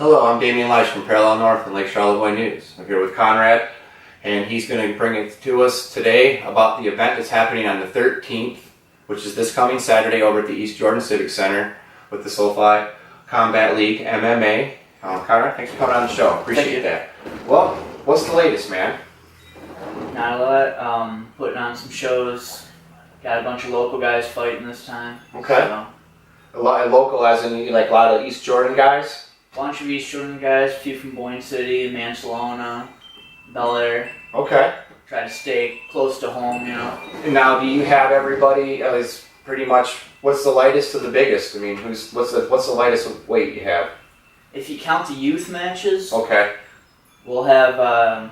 Hello, I'm Damian Leish from Parallel North and Lake Charlevoix News. I'm here with Conrad, and he's going to bring it to us today about the event that's happening on the 13th, which is this coming Saturday over at the East Jordan Civic Center with the SoFi Combat League MMA. Conrad, thanks for coming on the show. Appreciate that. Well, what's the latest, man? Not a lot. Putting on some shows. Got a bunch of local guys fighting this time. Okay. So, A lot of local, as in like a lot of East Jordan guys? bunch of East Jordan guys, a few from Boyne City, Mansalona, Bel Air. Okay. Try to stay close to home, And now, do you have everybody? Is pretty much what's the lightest to the biggest? I mean, what's the lightest weight you have? If you count the youth matches, Okay. we'll have a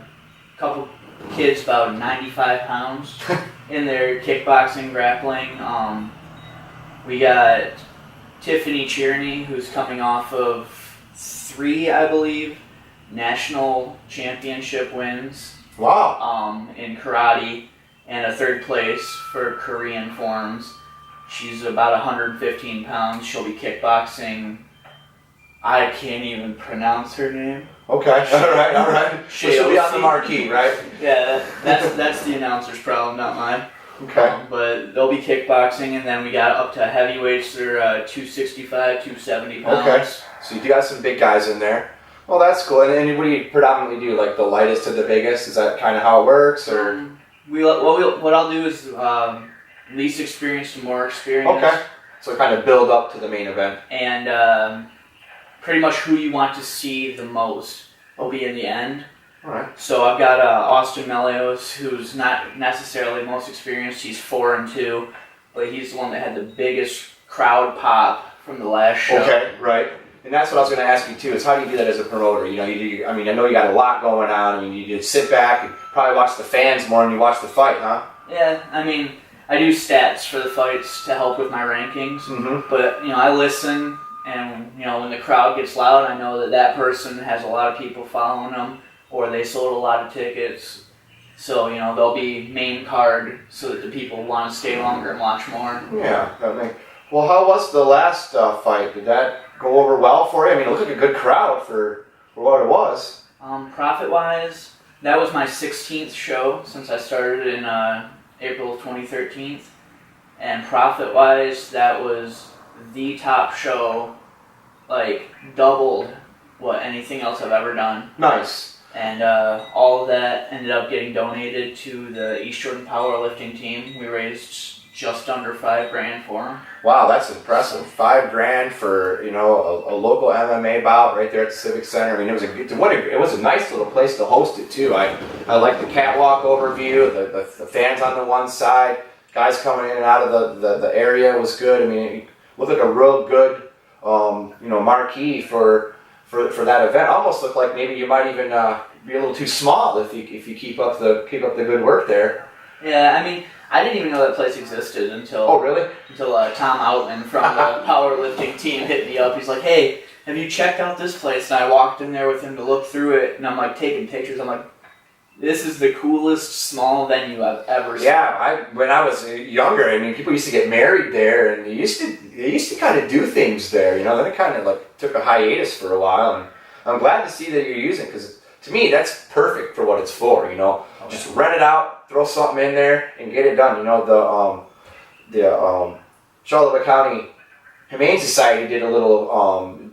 couple kids about 95 pounds in their kickboxing, grappling. We got Tiffany Cherney, who's coming off of 3, I believe, national championship wins. Wow. In karate, and a 3rd place for Korean forms. She's about 115 pounds. She'll be kickboxing. I can't even pronounce her name. Okay. All right. She'll be on the marquee, right? Yeah, that's the announcer's problem, not mine. Okay. But they'll be kickboxing, and then we got up to heavyweights. They're 265, 270 pounds. Okay. So you do have some big guys in there. Well, that's cool. And what do you predominantly do? Like the lightest to the biggest? Is that kind of how it works, or? What I'll do is least experienced to more experienced. Okay. So kind of build up to the main event. And pretty much who you want to see the most will be in the end. All right. So I've got Austen Mellios, who's not necessarily most experienced. He's 4-2, but he's the one that had the biggest crowd pop from the last show. Okay, right. And that's what I was going to ask you too. Is how do you do that as a promoter? You know, I know you got a lot going on. I mean, you just sit back and probably watch the fans more than you watch the fight, huh? Yeah, I mean, I do stats for the fights to help with my rankings. Mm-hmm. But I listen, and when the crowd gets loud, I know that person has a lot of people following them, or they sold a lot of tickets. So, they'll be main card so that the people want to stay longer and watch more. Yeah. Well, how was the last fight? Did that go over well for you? I mean, it looked like a good crowd for what it was. Profit-wise, that was my 16th show since I started in April of 2013. And profit-wise, that was the top show, like doubled what anything else I've ever done. Nice. And all of that ended up getting donated to the East Jordan powerlifting team. We raised just under $5,000 for them. Wow, that's impressive. $5,000 for a local MMA bout right there at the Civic Center. I mean, it was a nice little place to host it too. I like the catwalk overview, the fans on the one side, guys coming in and out of the area was good. I mean, it looked like a real good marquee for that event. Almost looked like maybe you might even be a little too small if you keep up the good work there. Yeah, I mean, I didn't even know that place existed until. Oh, really? Until Tom Outman from the powerlifting team hit me up. He's like, "Hey, have you checked out this place?" And I walked in there with him to look through it, and I'm like taking pictures. I'm like, "This is the coolest small venue I've ever seen." Yeah, when I was younger, I mean, people used to get married there, and they used to kind of do things there. Then it kind of like took a hiatus for a while, and I'm glad to see that you're using it because to me that's perfect for what it's for. Okay. Just rent it out, throw something in there, and get it done. The Charlevoix County Humane Society did a little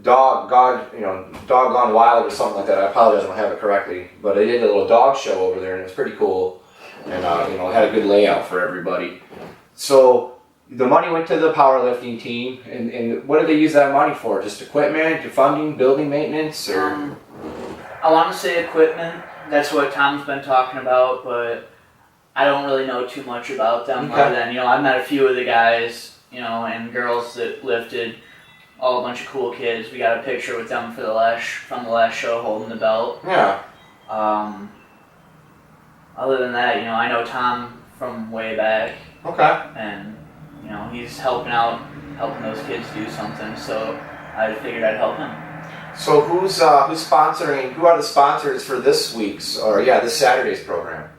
dog gone wild or something like that. I apologize, I don't have it correctly, but they did a little dog show over there, and it was pretty cool, and had a good layout for everybody. So the money went to the powerlifting team, and what did they use that money for? Just equipment, funding, building maintenance, or? I want to say equipment. That's what Tom's been talking about, but I don't really know too much about them. Okay. Other than I've met a few of the guys, and girls that lifted. All a bunch of cool kids. We got a picture with them from the last show holding the belt. Yeah. Other than that, I know Tom from way back. Okay. And he's helping those kids do something. So I figured I'd help him. So who's sponsoring? Who are the sponsors for this Saturday's program?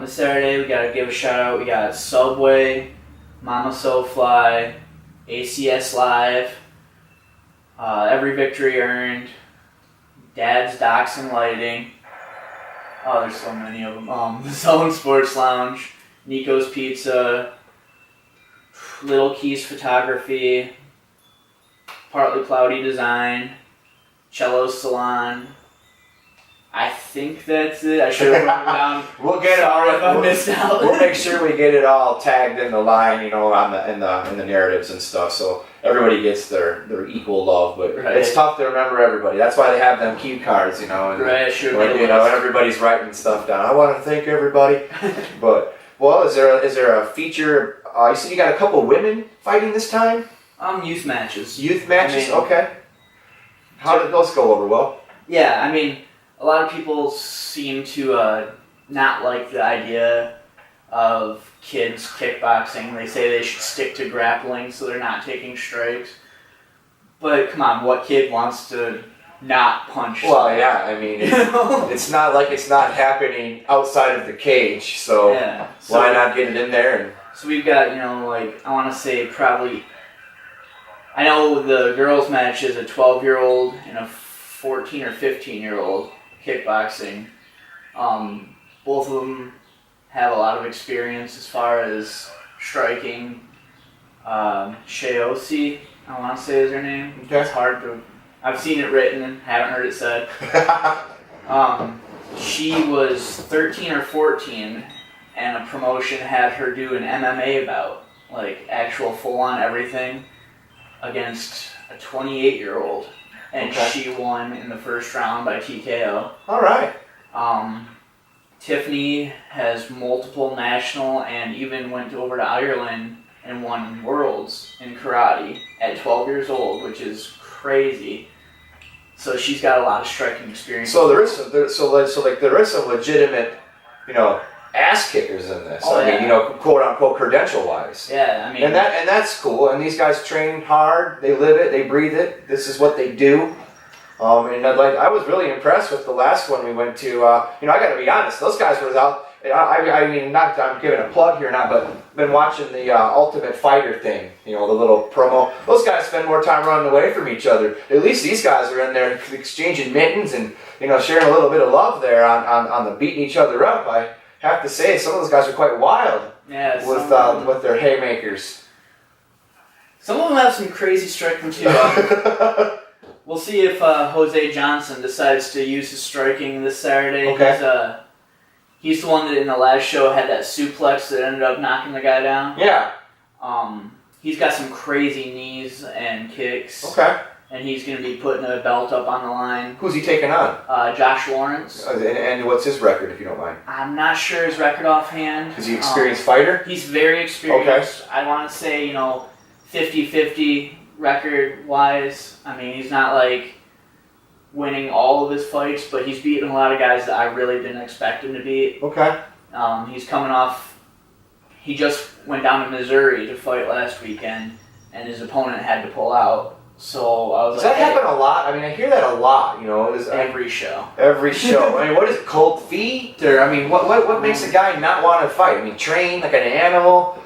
This Saturday we gotta give a shout out. We got Subway, Mama So Fly, ACS Live, Every Victory Earned, Dad's Docks and Lighting. Oh, there's so many of them. The Zone Sports Lounge, Nico's Pizza, Little Keys Photography, Partly Cloudy Design, Cello's Salon. I think that's it. I should have written down. We'll get Sorry it if I missed out. We'll make sure we get it all tagged in the line, you know, on the in the narratives and stuff, so everybody gets their equal love. But Right. it's tough to remember everybody. That's why they have them cue cards, you know. And Right, sure. when, you know, everybody's writing stuff down. I want to thank everybody. But well, is there a feature? You said you got a couple women fighting this time. Youth matches. Youth matches, I mean, okay. How did those go over? Well, Yeah, I mean, a lot of people seem to not like the idea of kids kickboxing. They say they should stick to grappling so they're not taking strikes. But come on, what kid wants to not punch? well, yeah. I mean, it's not like it's not happening outside of the cage. So Yeah. why not get it in there? And So we've got, like, I want to say probably, I know the girls' match is a 12-year-old and a 14 or 15-year-old kickboxing. Both of them have a lot of experience as far as striking. Shyausea, I want to say is her name. Okay. It's hard to, I've seen it written and haven't heard it said. She was 13 or 14, and a promotion had her do an MMA bout, like actual full-on everything, against a 28-year-old, and Okay. she won in the first round by TKO. all right. Tiffany has multiple national and even went over to Ireland and won worlds in karate at 12 years old, which is crazy. So she's got a lot of striking experience. So there is some legitimate, you know, ass kickers in this. Oh, I mean, yeah. you know, quote unquote credential wise. Yeah, I mean, And that's cool. And these guys train hard. They live it. They breathe it. This is what they do. And I was really impressed with the last one we went to. I got to be honest. Those guys were out. I mean, not that I'm giving a plug here or not, but been watching the Ultimate Fighter thing. You know, the little promo. Those guys spend more time running away from each other. At least these guys are in there exchanging mittens and sharing a little bit of love there on the beating each other up. I have to say, some of those guys are quite wild yeah, with their haymakers. some of them have some crazy striking too. We'll see if Jose Johnson decides to use his striking this Saturday. Okay. He's the one that in the last show had that suplex that ended up knocking the guy down. Yeah. He's got some crazy knees and kicks. Okay. And he's going to be putting a belt up on the line. Who's he taking on? Josh Lawrence. And what's his record, if you don't mind? I'm not sure his record offhand. Is he an experienced fighter? He's very experienced. Okay. I want to say, 50-50 record-wise. I mean, he's not like winning all of his fights, but he's beaten a lot of guys that I really didn't expect him to beat. Okay. He's coming off, he just went down to Missouri to fight last weekend, and his opponent had to pull out. So I was Does like, that happen a lot? I mean, I hear that a lot, every show. Every show. I mean, what is it, cold feet? Or, I mean, what makes a guy not want to fight? I mean, train like an animal,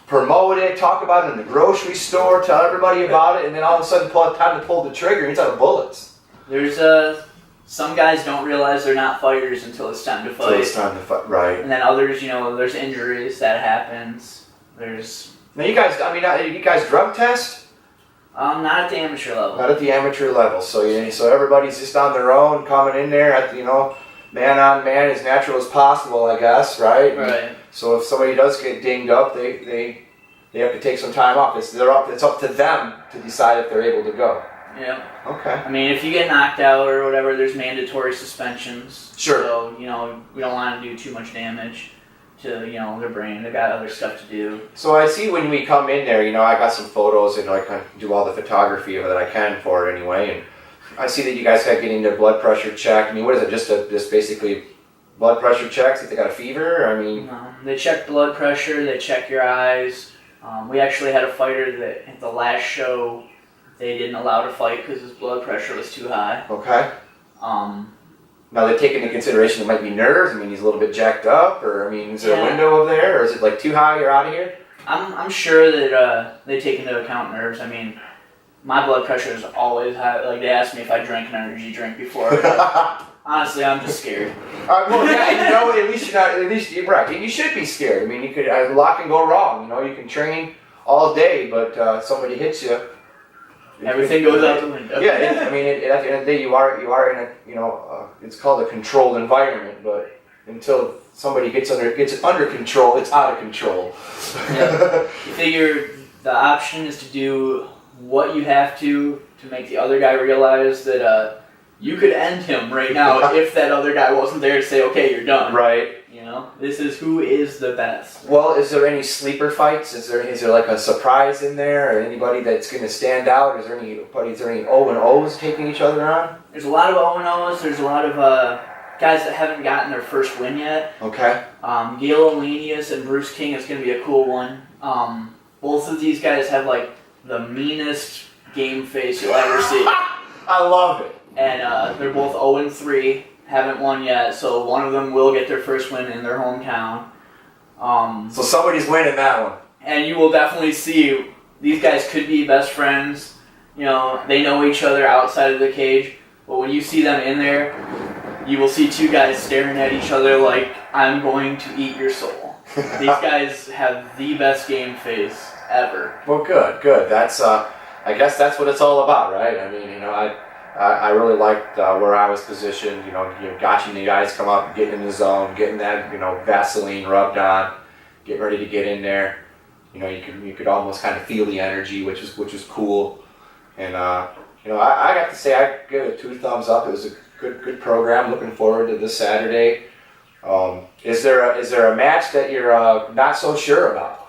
promote it, talk about it in the grocery store, tell everybody about it, and then all of a sudden time to pull the trigger, he's out of bullets. There's some guys don't realize they're not fighters until it's time to fight. Until it's time to fight, right. And then others, there's injuries, that happens. Now you guys drug test? Not at the amateur level. Not at the amateur level. So everybody's just on their own, coming in there at man on man, as natural as possible, I guess, right? Right. So if somebody does get dinged up, they have to take some time off. It's up to them to decide if they're able to go. Yeah. Okay. I mean, if you get knocked out or whatever, there's mandatory suspensions. Sure. So, we don't want to do too much damage to, their brain. They've got other stuff to do. So I see when we come in there, I got some photos and I kind of do all the photography that I can for it anyway. And I see that you guys got getting their blood pressure checked. I mean, what is it? Just basically blood pressure checks if they got a fever? I mean, they check blood pressure. They check your eyes. We actually had a fighter that at the last show they didn't allow to fight because his blood pressure was too high. Okay. Now they take into consideration it might be nerves. I mean, he's a little bit jacked up, or is there a window over there, or is it like too high? You're out of here. I'm sure that they take into account nerves. I mean, my blood pressure is always high. Like, they asked me if I drank an energy drink before. Honestly, I'm just scared. Well, yeah, you know, at least you're not. At least you're right. You should be scared. I mean, you could a lot can go wrong. You know, you can train all day, but somebody hits you. Everything goes out the window. Yeah, at the end of the day, you are in a it's called a controlled environment, but until somebody gets it under control, it's out of control. Yeah. You figure the option is to do what you have to make the other guy realize that you could end him right now if that other guy wasn't there to say, okay, you're done. Right. You know, this is who is the best. Well, is there any sleeper fights? Is there like a surprise in there, or anybody that's going to stand out? Is there any O and O's taking each other on? There's a lot of O and O's. There's a lot of guys that haven't gotten their first win yet. Okay. Gale, Oleniacz, and Bruce King is going to be a cool one. Both of these guys have like the meanest game face you'll ever see. I love it. And they're both 0-3. Haven't won yet, so one of them will get their first win in their hometown. So somebody's winning that one. And you will definitely see these guys could be best friends. You know, they know each other outside of the cage, but when you see them in there, you will see two guys staring at each other like, I'm going to eat your soul. These guys have the best game face ever. Well, good. That's I guess that's what it's all about, right? I mean, you know, I really liked where I was positioned. You know, watching the guys come up, getting in the zone, getting that Vaseline rubbed on, getting ready to get in there. You know, you could almost kind of feel the energy, which was cool. And I got to say, I give it 2 thumbs up. It was a good program. Looking forward to this Saturday. Is there a match that you're not so sure about?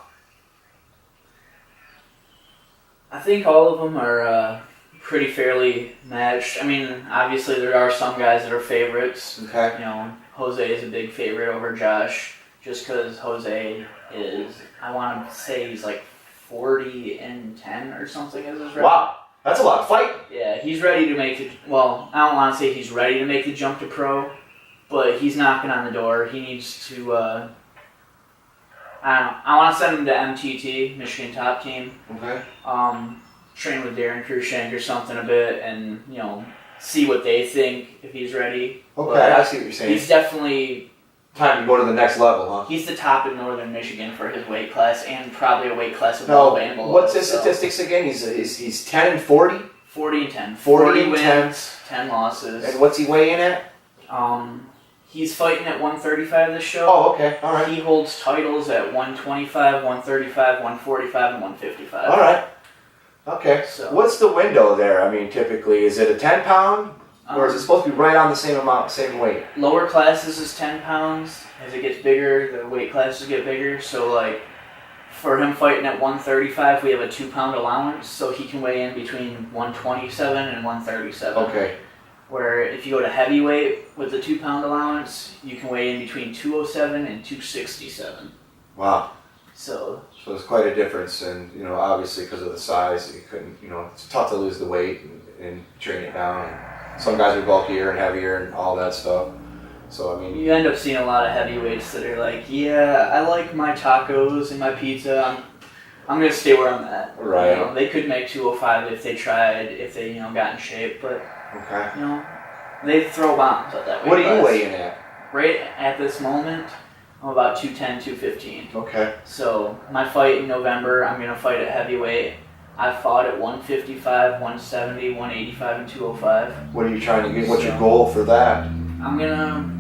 I think all of them are pretty fairly matched. I mean, obviously there are some guys that are favorites. Okay. You know, Jose is a big favorite over Josh, just because Jose is, I want to say he's like 40-10 or something as his record. Wow, that's a lot of fight. Yeah, he's ready to make well, I don't want to say he's ready to make the jump to pro, but he's knocking on the door. He needs to, I don't know, I want to send him to MTT, Michigan Top Team. Okay. Train with Darren Cruikshank or something a bit and, see what they think if he's ready. Okay, but I see what you're saying. He's definitely... Time to go to the next level, huh? He's the top in Northern Michigan for his weight class and probably a weight class above Biehl. What's his statistics again? He's 10-40? 40-10. 40 wins, 10 losses. And what's he weighing at? He's fighting at 135 this show. Oh, okay. All right. He holds titles at 125, 135, 145, and 155. All right. Okay. So, what's the window there? I mean, typically, is it a 10-pound? Or is it supposed to be right on the same amount, same weight? Lower classes is 10 pounds. As it gets bigger, the weight classes get bigger. So, like, for him fighting at 135, we have a 2-pound allowance. So he can weigh in between 127 and 137. Okay. Where if you go to heavyweight with the 2-pound allowance, you can weigh in between 207 and 267. Wow. So it's quite a difference, and obviously because of the size, you couldn't. It's tough to lose the weight and train it down. And some guys are bulkier and heavier and all that stuff. So I mean, you end up seeing a lot of heavyweights that are like, yeah, I like my tacos and my pizza. I'm gonna stay where I'm at. Right. They could make 205 if they tried, if they got in shape, but okay. They throw bombs at that weight. What are you class. weighing at? Right at this moment, I'm about 210, 215. Okay. So my fight in November, I'm gonna fight at heavyweight. I fought at 155, 170, 185, and 205. What are you trying to get? What's your goal for that? I'm gonna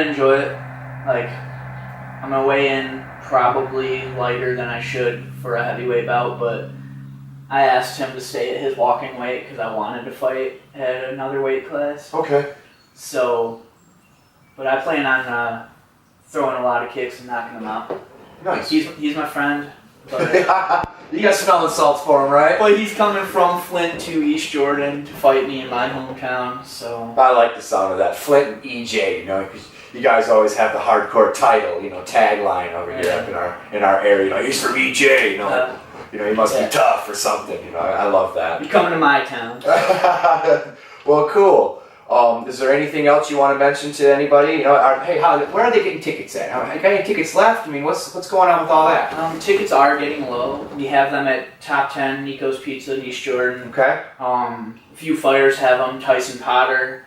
enjoy it. Like, I'm gonna weigh in probably lighter than I should for a heavyweight bout, but I asked him to stay at his walking weight because I wanted to fight at another weight class. Okay. So, but I plan on throwing a lot of kicks and knocking him out. Nice. He's my friend. But, you got smelling salts for him, right? But he's coming from Flint to East Jordan to fight me in my hometown, so... I like the sound of that. Flint and EJ, because you guys always have the hardcore title, tagline over here up in our area. He's from EJ, he must be tough or something. I love that. You're coming to my town. Well, cool. Is there anything else you want to mention to anybody? You know, hey, where are they getting tickets at? Got any tickets left? I mean, what's going on with all that? Tickets are getting low. We have them at Top 10, Nico's Pizza in East Jordan. Okay. A few fighters have them. Tyson Potter,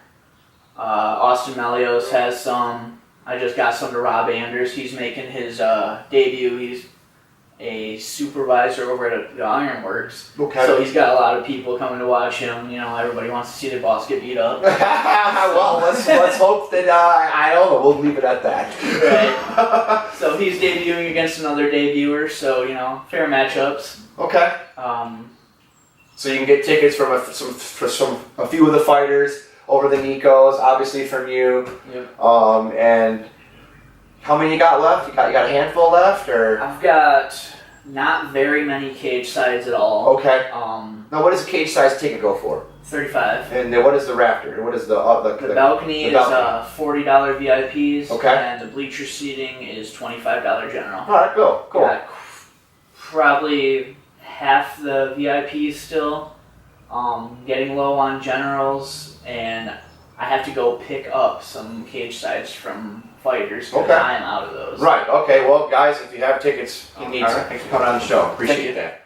Austen Mellios has some. I just got some to Rob Anders. He's making his debut. He's a supervisor over at the Ironworks. Okay. So he's got a lot of people coming to watch him. You know, everybody wants to see their boss get beat up. Well, let's hope that I don't know. We'll leave it at that. Right. So he's debuting against another debuter. So you know, fair matchups. Okay. So you can get tickets from a few of the fighters over the Nicos, obviously from you. Yep. And how many you got left? You got a handful left, or? I've got not very many cage sides at all. Okay. Now, what does a cage size ticket go for? $35. And then what is the rafter? What is the balcony is $40 VIPs. Okay. And the bleacher seating is $25 general. All right, cool. Got probably half the VIPs still. Getting low on generals, and I have to go pick up some cage sides from fighters because I'm out of those. Right. Okay. Well, guys, if you have tickets, he needs them. Thanks for coming on the show. Appreciate that.